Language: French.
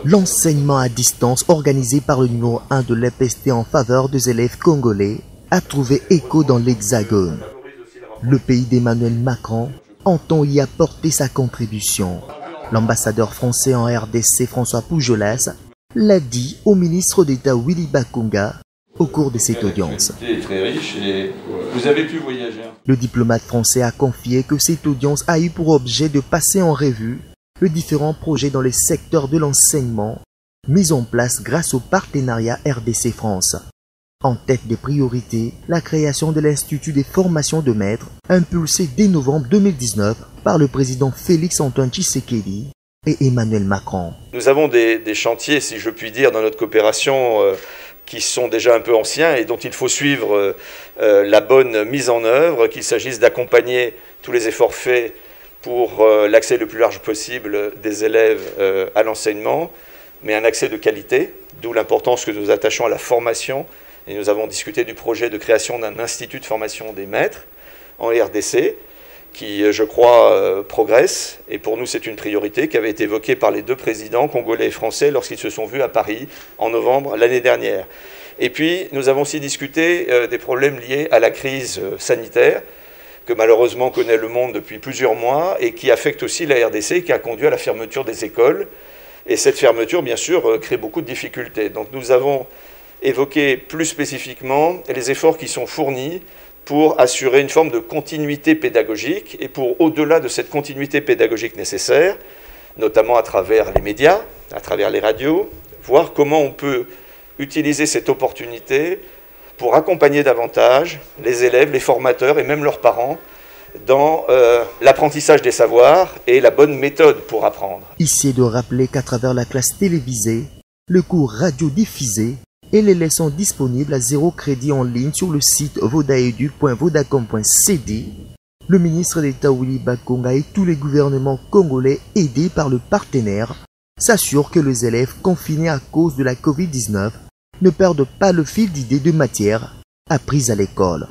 L'enseignement à distance organisé par le numéro 1 de l'EPST en faveur des élèves congolais a trouvé écho dans l'Hexagone. Le pays d'Emmanuel Macron entend y apporter sa contribution. L'ambassadeur français en RDC, François Poujolas, l'a dit au ministre d'État Willy Bakunga au cours de cette audience. Très riche et vous avez pu voyager. Le diplomate français a confié que cette audience a eu pour objet de passer en revue les différents projets dans les secteurs de l'enseignement mis en place grâce au partenariat RDC-France. En tête des priorités, la création de l'Institut des formations de maîtres, impulsé dès novembre 2019 par le président Félix-Antoine Tshisekedi et Emmanuel Macron. Nous avons des chantiers, si je puis dire, dans notre coopération qui sont déjà un peu anciens et dont il faut suivre la bonne mise en œuvre, qu'il s'agisse d'accompagner tous les efforts faits pour l'accès le plus large possible des élèves à l'enseignement, mais un accès de qualité, d'où l'importance que nous attachons à la formation. Et nous avons discuté du projet de création d'un institut de formation des maîtres en RDC, qui, je crois, progresse. Et pour nous, c'est une priorité qui avait été évoquée par les deux présidents, congolais et français, lorsqu'ils se sont vus à Paris en novembre l'année dernière. Et puis, nous avons aussi discuté des problèmes liés à la crise sanitaire, que malheureusement connaît le monde depuis plusieurs mois, et qui affecte aussi la RDC, qui a conduit à la fermeture des écoles. Et cette fermeture, bien sûr, crée beaucoup de difficultés. Donc nous avons évoquer plus spécifiquement les efforts qui sont fournis pour assurer une forme de continuité pédagogique et pour, au-delà de cette continuité pédagogique nécessaire, notamment à travers les médias, à travers les radios, voir comment on peut utiliser cette opportunité pour accompagner davantage les élèves, les formateurs et même leurs parents dans l'apprentissage des savoirs et la bonne méthode pour apprendre. Ici est de rappeler qu'à travers la classe télévisée, le cours radio-diffusé et les leçons disponibles à 0 crédit en ligne sur le site vodaedu.vodacom.cd, le ministre d'État Willy Bakunga et tous les gouvernements congolais aidés par le partenaire s'assurent que les élèves confinés à cause de la Covid-19 ne perdent pas le fil d'idées de matière apprises à l'école.